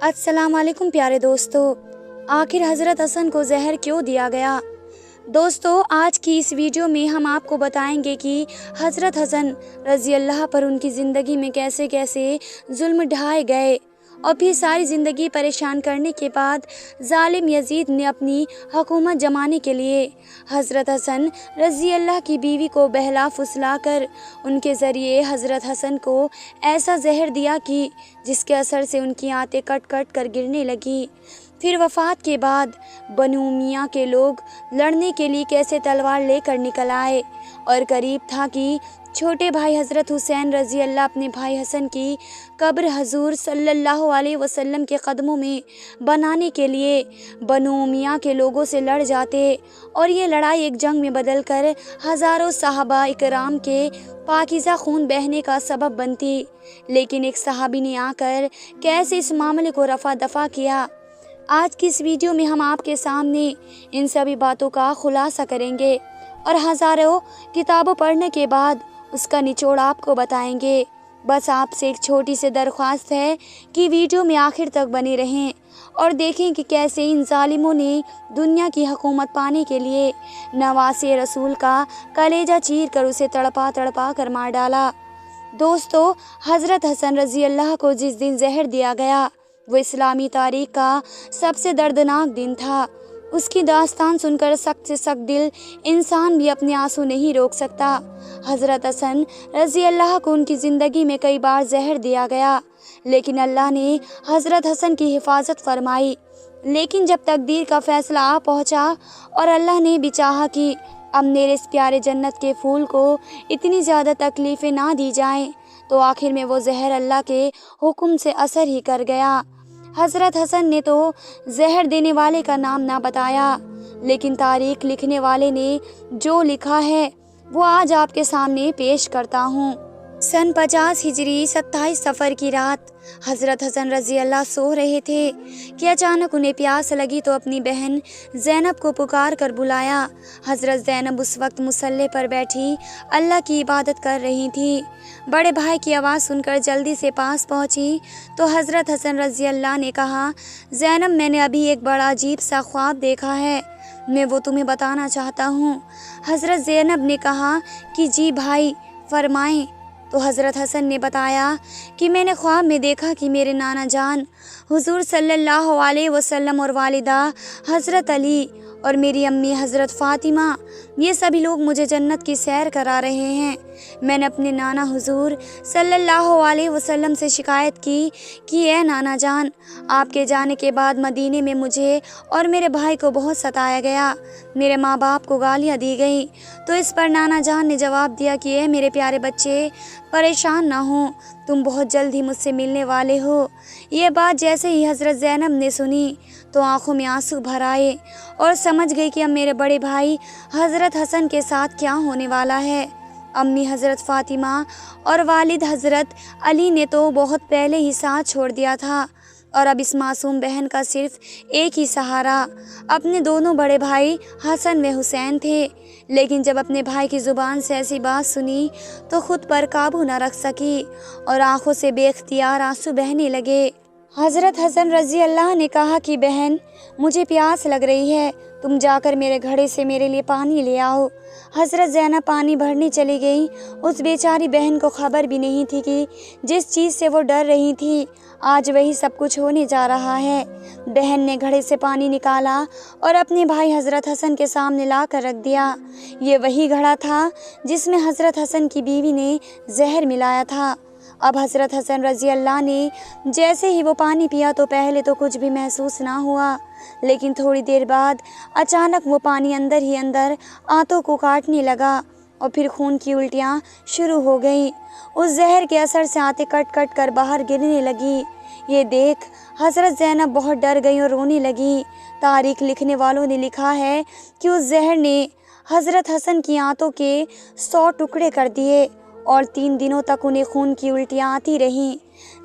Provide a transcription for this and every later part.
अस्सलाम वालेकुम प्यारे दोस्तों। आखिर हज़रत हसन को जहर क्यों दिया गया? दोस्तों, आज की इस वीडियो में हम आपको बताएंगे कि हज़रत हसन रज़ी अल्लाह पर उनकी ज़िंदगी में कैसे कैसे जुल्म ढाए गए और फिर सारी ज़िंदगी परेशान करने के बाद ज़ालिम यजीद ने अपनी हुकूमत जमाने के लिए हज़रत हसन रज़ी अल्लाह की बीवी को बहला फुसला कर उनके ज़रिए हज़रत हसन को ऐसा जहर दिया कि जिसके असर से उनकी आंतें कट कट कर गिरने लगी। फिर वफ़ात के बाद बनु उमैया के लोग लड़ने के लिए कैसे तलवार लेकर निकल आए और करीब था कि छोटे भाई हज़रत हुसैन रज़ी अल्लाह अपने भाई हसन की कब्र हजूर सल्लल्लाहु अलैहि वसल्लम के कदमों में बनाने के लिए बनु उमैया के लोगों से लड़ जाते और ये लड़ाई एक जंग में बदलकर हज़ारों सहाबा इकराम के पाकीज़ा खून बहने का सबब बनती। लेकिन एक सहाबी ने आकर कैसे इस मामले को रफ़ा दफ़ा किया। आज की इस वीडियो में हम आपके सामने इन सभी बातों का खुलासा करेंगे और हज़ारों किताबों पढ़ने के बाद उसका निचोड़ आपको बताएंगे। बस आपसे एक छोटी सी दरख्वास्त है कि वीडियो में आखिर तक बने रहें और देखें कि कैसे इन जालिमों ने दुनिया की हुकूमत पाने के लिए नवासे रसूल का कलेजा चीर कर उसे तड़पा तड़पा कर मार डाला। दोस्तों, हज़रत हसन रज़ी अल्लाह को जिस दिन जहर दिया गया वो इस्लामी तारीख का सबसे दर्दनाक दिन था। उसकी दास्तान सुनकर सख्त से सख्त दिल इंसान भी अपने आंसू नहीं रोक सकता। हज़रत हसन रज़ी अल्लाह को उनकी ज़िंदगी में कई बार जहर दिया गया, लेकिन अल्लाह ने हज़रत हसन की हिफाजत फरमाई। लेकिन जब तकदीर का फ़ैसला आ पहुँचा और अल्लाह ने भी चाहा कि अब मेरे इस प्यारे जन्नत के फूल को इतनी ज़्यादा तकलीफ़ें ना दी जाएं, तो आखिर में वो जहर अल्लाह के हुक्म से असर ही कर गया। हज़रत हसन ने तो जहर देने वाले का नाम ना बताया, लेकिन तारीख लिखने वाले ने जो लिखा है वो आज आपके सामने पेश करता हूँ। सन 50 हिजरी 27 सफ़र की रात हज़रत हसन रज़ी अल्लाह सो रहे थे कि अचानक उन्हें प्यास लगी तो अपनी बहन ज़ैनब को पुकार कर बुलाया। हज़रत ज़ैनब उस वक्त मुसल्ले पर बैठी अल्लाह की इबादत कर रही थी। बड़े भाई की आवाज़ सुनकर जल्दी से पास पहुंची तो हज़रत हसन रज़ी अल्लाह ने कहा, ज़ैनब, मैंने अभी एक बड़ा अजीब सा ख्वाब देखा है, मैं वो तुम्हें बताना चाहता हूँ। हज़रत ज़ैनब ने कहा कि जी भाई, फरमाएं। तो हज़रत हसन ने बताया कि मैंने ख्वाब में देखा कि मेरे नाना जान हुज़ूर सल्लल्लाहु अलैहि वसल्लम और वालिदा हज़रत अली और मेरी अम्मी हज़रत फ़ातिमा, ये सभी लोग मुझे जन्नत की सैर करा रहे हैं। मैंने अपने नाना हुज़ूर सल्लल्लाहु अलैहि वसल्लम से शिकायत की कि ए नाना जान, आपके जाने के बाद मदीने में मुझे और मेरे भाई को बहुत सताया गया, मेरे माँ बाप को गालियाँ दी गई। तो इस पर नाना जान ने जवाब दिया कि ए मेरे प्यारे बच्चे, परेशान ना हो, तुम बहुत जल्द ही मुझसे मिलने वाले हो। ये बात जैसे ही हज़रत ज़ैनब ने सुनी तो आंखों में आंसू भर आए और समझ गई कि अब मेरे बड़े भाई हज़रत हसन के साथ क्या होने वाला है। अम्मी हज़रत फ़ातिमा और वालिद हज़रत अली ने तो बहुत पहले ही साथ छोड़ दिया था और अब इस मासूम बहन का सिर्फ एक ही सहारा अपने दोनों बड़े भाई हसन व हुसैन थे। लेकिन जब अपने भाई की ज़ुबान से ऐसी बात सुनी तो खुद पर काबू न रख सकी और आंखों से बेख्तियार आंसू बहने लगे। हज़रत हसन रज़ी अल्लाह ने कहा कि बहन, मुझे प्यास लग रही है, तुम जाकर मेरे घड़े से मेरे लिए पानी ले आओ। हज़रत ज़ैनब पानी भरने चली गई। उस बेचारी बहन को खबर भी नहीं थी कि जिस चीज़ से वो डर रही थी आज वही सब कुछ होने जा रहा है। बहन ने घड़े से पानी निकाला और अपने भाई हज़रत हसन के सामने ला कर रख दिया। ये वही घड़ा था जिसमें हज़रत हसन की बीवी ने जहर मिलाया था। अब हज़रत हसन रज़ी अल्लाह ने जैसे ही वो पानी पिया तो पहले तो कुछ भी महसूस ना हुआ, लेकिन थोड़ी देर बाद अचानक वो पानी अंदर ही अंदर आंतों को काटने लगा और फिर खून की उल्टियाँ शुरू हो गई। उस जहर के असर से आंतें कट कट कर बाहर गिरने लगी। ये देख हज़रत ज़ैनब बहुत डर गई और रोने लगी। तारीख लिखने वालों ने लिखा है कि उस जहर ने हज़रत हसन की आंतों के 100 टुकड़े कर दिए और 3 दिनों तक उन्हें खून की उल्टियाँ आती रहीं।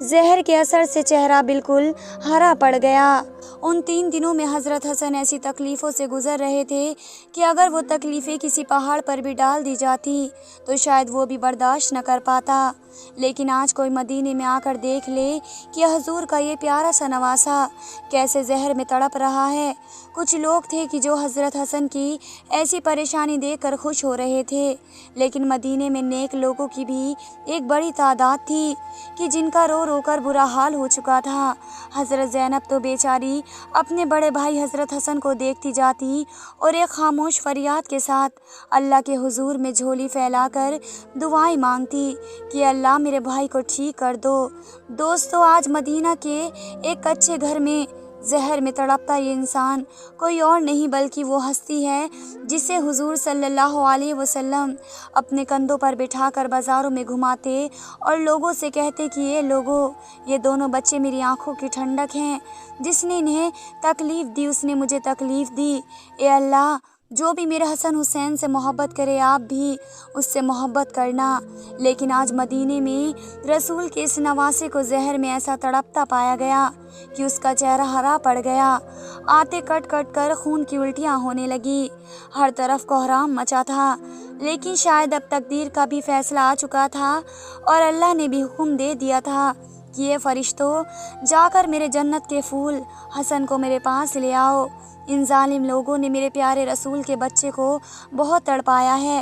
जहर के असर से चेहरा बिल्कुल हरा पड़ गया। उन 3 दिनों में हज़रत हसन ऐसी तकलीफ़ों से गुज़र रहे थे कि अगर वो तकलीफ़ें किसी पहाड़ पर भी डाल दी जाती तो शायद वो भी बर्दाश्त न कर पाता। लेकिन आज कोई मदीने में आकर देख ले कि हुजूर का ये प्यारा सा नवासा कैसे जहर में तड़प रहा है। कुछ लोग थे कि जो हज़रत हसन की ऐसी परेशानी देखकर खुश हो रहे थे, लेकिन मदीने में नेक लोगों की भी एक बड़ी तादाद थी कि जिनका रो रो कर बुरा हाल हो चुका था। हज़रत ज़ैनब तो बेचारी अपने बड़े भाई हज़रत हसन को देखती जाती और एक खामोश फरियाद के साथ अल्लाह के हुजूर में झोली फैलाकर दुआएं मांगती कि अल्लाह मेरे भाई को ठीक कर दो। दोस्तों, आज मदीना के एक कच्चे घर में जहर में तड़पता ये इंसान कोई और नहीं बल्कि वो हस्ती है जिसे हुजूर सल्लल्लाहु अलैहि वसल्लम अपने कंधों पर बिठाकर बाज़ारों में घुमाते और लोगों से कहते कि ये लोगों, ये दोनों बच्चे मेरी आंखों की ठंडक हैं। जिसने इन्हें तकलीफ़ दी उसने मुझे तकलीफ़ दी। ए अल्लाह, जो भी मेरे हसन हुसैन से मोहब्बत करे आप भी उससे मोहब्बत करना। लेकिन आज मदीने में रसूल के इस नवासे को जहर में ऐसा तड़पता पाया गया कि उसका चेहरा हरा पड़ गया। आते कट कट कर खून की उल्टियाँ होने लगी। हर तरफ कोहराम मचा था, लेकिन शायद अब तकदीर का भी फैसला आ चुका था और अल्लाह ने भी हुक्म दे दिया था कि ये फरिश्तों, जाकर मेरे जन्नत के फूल हसन को मेरे पास ले आओ। इन जालिम लोगों ने मेरे प्यारे रसूल के बच्चे को बहुत तड़पाया है।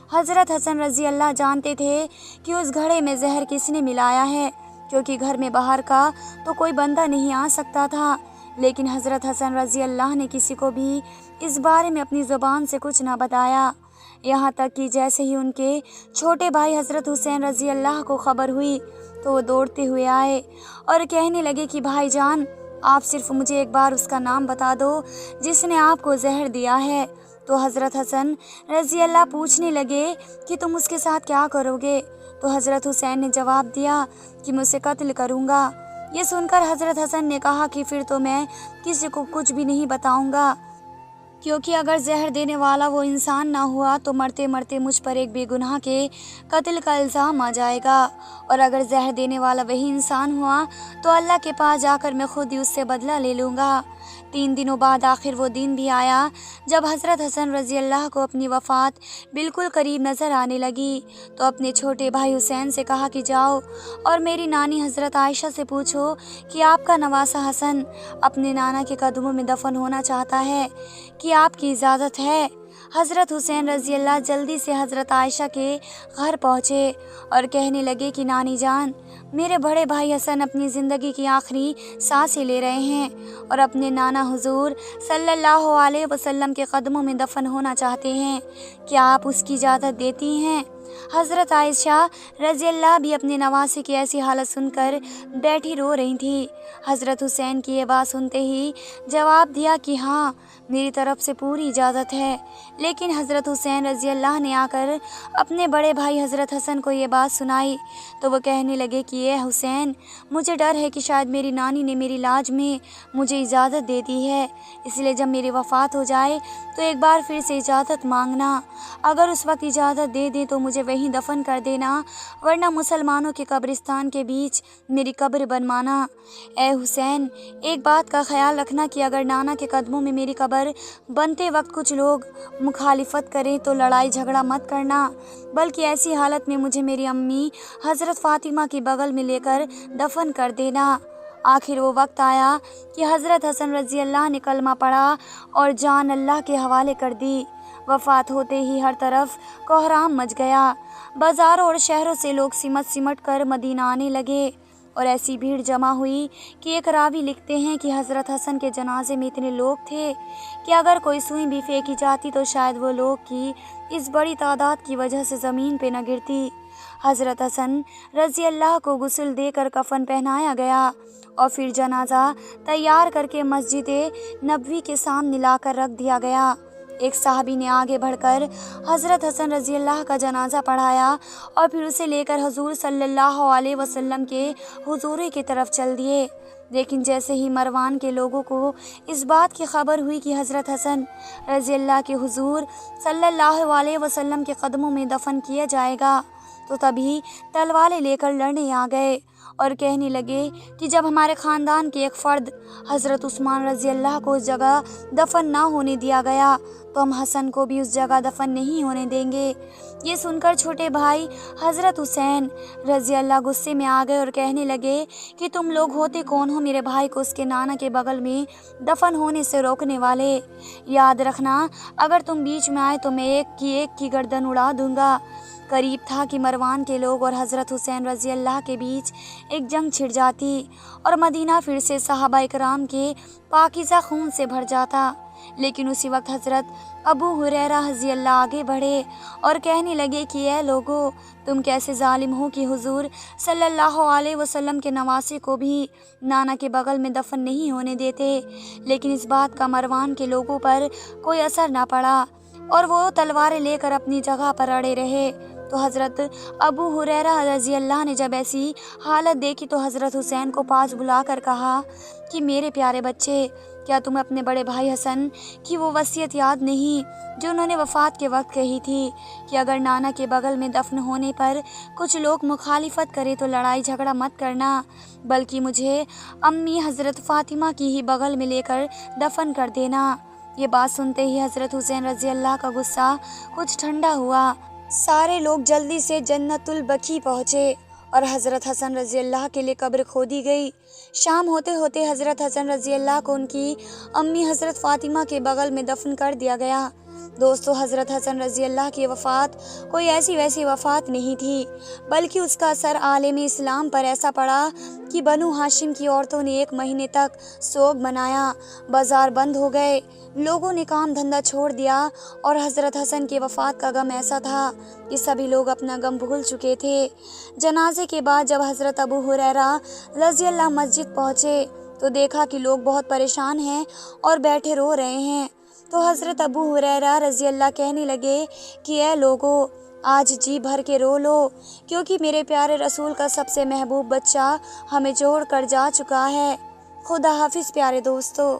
हज़रत हसन रज़ी अल्लाह जानते थे कि उस घड़े में जहर किसने मिलाया है, क्योंकि घर में बाहर का तो कोई बंदा नहीं आ सकता था। लेकिन हज़रत हसन रज़ी अल्लाह ने किसी को भी इस बारे में अपनी ज़ुबान से कुछ ना बताया। यहाँ तक कि जैसे ही उनके छोटे भाई हज़रत हुसैन रज़ी अल्लाह को ख़बर हुई तो वो दौड़ते हुए आए और कहने लगे कि भाईजान, आप सिर्फ मुझे एक बार उसका नाम बता दो जिसने आपको जहर दिया है। तो हज़रत हसन रज़ी अल्लाह पूछने लगे कि तुम उसके साथ क्या करोगे। तो हज़रत हुसैन ने जवाब दिया कि मैं उसे कत्ल करूँगा। ये सुनकर हज़रत हसन ने कहा कि फिर तो मैं किसी को कुछ भी नहीं बताऊँगा, क्योंकि अगर जहर देने वाला वो इंसान ना हुआ तो मरते मरते मुझ पर एक बेगुनाह के कत्ल का इल्ज़ाम आ जाएगा, और अगर जहर देने वाला वही इंसान हुआ तो अल्लाह के पास जाकर मैं खुद ही उससे बदला ले लूँगा। 3 दिनों बाद आखिर वो दिन भी आया जब हज़रत हसन रज़ी अल्लाह को अपनी वफ़ात बिल्कुल करीब नज़र आने लगी। तो अपने छोटे भाई हुसैन से कहा कि जाओ और मेरी नानी हज़रत आयशा से पूछो कि आपका नवासा हसन अपने नाना के कदमों में दफन होना चाहता है, कि आपकी इजाज़त है। हज़रत हुसैन रज़ी अल्लाह जल्दी से हज़रत आयशा के घर पहुँचे और कहने लगे कि नानी जान, मेरे बड़े भाई हसन अपनी ज़िंदगी की आखिरी सांसें ले रहे हैं और अपने नाना हुजूर सल्लल्लाहु अलैहि वसल्लम के कदमों में दफन होना चाहते हैं। क्या आप उसकी इजाज़त देती हैं? हज़रत आयशा रज़ी अल्लाह भी अपने नवासे की ऐसी हालत सुनकर बैठी रो रही थी। हज़रत हुसैन की ये बात सुनते ही जवाब दिया कि हाँ, मेरी तरफ से पूरी इजाज़त है। लेकिन हज़रत हुसैन रज़ी अल्लाह ने आकर अपने बड़े भाई हज़रत हसन को ये बात सुनाई तो वो कहने लगे कि ये हुसैन, मुझे डर है कि शायद मेरी नानी ने मेरी लाज में मुझे इजाज़त दे दी है, इसलिए जब मेरी वफ़ात हो जाए तो एक बार फिर से इजाज़त मांगना। अगर उस वक्त इजाज़त दे दें तो मुझे वहीं दफन कर देना, वरना मुसलमानों के कब्रिस्तान के बीच मेरी कब्र बनवाना। ए हुसैन, एक बात का ख्याल रखना कि अगर नाना के कदमों में मेरी कब्र बनते वक्त कुछ लोग मुखालिफत करें तो लड़ाई झगड़ा मत करना, बल्कि ऐसी हालत में मुझे मेरी अम्मी हज़रत फ़ातिमा की बगल में लेकर दफन कर देना। आखिर वो वक्त आया कि हज़रत हसन रज़ी अल्लाह ने कलमा पढ़ा और जान अल्लाह के हवाले कर दी। वफ़ात होते ही हर तरफ कोहराम मच गया। बाज़ारों और शहरों से लोग सिमट सिमट कर मदीना आने लगे और ऐसी भीड़ जमा हुई कि एक रावी लिखते हैं कि हज़रत हसन के जनाजे में इतने लोग थे कि अगर कोई सुई भी फेंकी जाती तो शायद वो लोग की इस बड़ी तादाद की वजह से ज़मीन पे न गिरती। हज़रत हसन रज़ी अल्लाह को गुस्ल देकर कफन पहनाया गया और फिर जनाजा तैयार करके मस्जिद नबवी के सामने लाकर रख दिया गया। एक साहबी ने आगे बढ़कर हज़रत हसन रज़ी अल्लाह का जनाजा पढ़ाया और फिर उसे लेकर हुजूर सल्लल्लाहु अलैहि वसल्लम के हुजूरी की तरफ चल दिए। लेकिन जैसे ही मरवान के लोगों को इस बात की खबर हुई कि हज़रत हसन रज़ी अल्लाह के हुजूर सल्लल्लाहु अलैहि वसल्लम के कदमों में दफन किया जाएगा तो तभी तलवारें लेकर लड़ने आ गए और कहने लगे कि जब हमारे ख़ानदान के एक फ़र्द हज़रत उस्मान रज़ी अल्लाह को उस जगह दफन ना होने दिया गया तो हम हसन को भी उस जगह दफन नहीं होने देंगे। ये सुनकर छोटे भाई हज़रत हुसैन रज़ी अल्लाह गुस्से में आ गए और कहने लगे कि तुम लोग होते कौन हो मेरे भाई को उसके नाना के बगल में दफन होने से रोकने वाले। याद रखना, अगर तुम बीच में आए तो मैं एक की गर्दन उड़ा दूंगा। करीब था कि मरवान के लोग और हज़रत हुसैन रज़ी अल्लाह के बीच एक जंग छिड़ जाती और मदीना फिर से सहाबा इकराम के पाकीज़ा खून से भर जाता। लेकिन उसी वक्त हज़रत अबू हुरैरा रज़ी अल्लाह आगे बढ़े और कहने लगे कि ऐ लोगो, तुम कैसे जालिम हो कि हुजूर सल्लल्लाहु अलैहि वसल्लम के नवासे को भी नाना के बगल में दफन नहीं होने देते। लेकिन इस बात का मरवान के लोगों पर कोई असर ना पड़ा और वो तलवारें लेकर अपनी जगह पर अड़े रहे। तो हज़रत अबू हुरैरा रज़ी अल्लाह ने जब ऐसी हालत देखी तो हज़रत हुसैन को पास बुलाकर कहा कि मेरे प्यारे बच्चे, क्या तुम्हें अपने बड़े भाई हसन की वो वसीयत याद नहीं जो उन्होंने वफ़ात के वक्त कही थी कि अगर नाना के बगल में दफन होने पर कुछ लोग मुखालिफत करें तो लड़ाई झगड़ा मत करना, बल्कि मुझे अम्मी हज़रत फ़ातिमा की ही बगल में लेकर दफन कर देना। ये बात सुनते ही हज़रत हुसैन रज़ी अल्लाह का गुस्सा कुछ ठंडा हुआ। सारे लोग जल्दी से जन्नतुल बकी पहुँचे और हज़रत हसन रज़ी अल्लाह के लिए कब्र खोदी गई। शाम होते होते हज़रत हसन रज़ी अल्लाह को उनकी अम्मी हज़रत फ़ातिमा के बगल में दफन कर दिया गया। दोस्तों, हज़रत हसन रज़ी अल्लाह की वफ़ात कोई ऐसी वैसी वफ़ात नहीं थी, बल्कि उसका असर आलम इस्लाम पर ऐसा पड़ा कि बनु हाशिम की औरतों ने 1 महीने तक सोग मनाया। बाज़ार बंद हो गए, लोगों ने काम धंधा छोड़ दिया और हज़रत हसन की वफ़ात का गम ऐसा था कि सभी लोग अपना गम भूल चुके थे। जनाजे के बाद जब हज़रत अबू हुरैरा रज़ी अल्लाह मस्जिद पहुँचे तो देखा कि लोग बहुत परेशान हैं और बैठे रो रहे हैं। तो हज़रत अबू हुरैरा रज़ी अल्लाह कहने लगे कि ऐ लोगो, आज जी भर के रो लो, क्योंकि मेरे प्यारे रसूल का सबसे महबूब बच्चा हमें छोड़ कर जा चुका है। खुदा हाफिज़ प्यारे दोस्तों।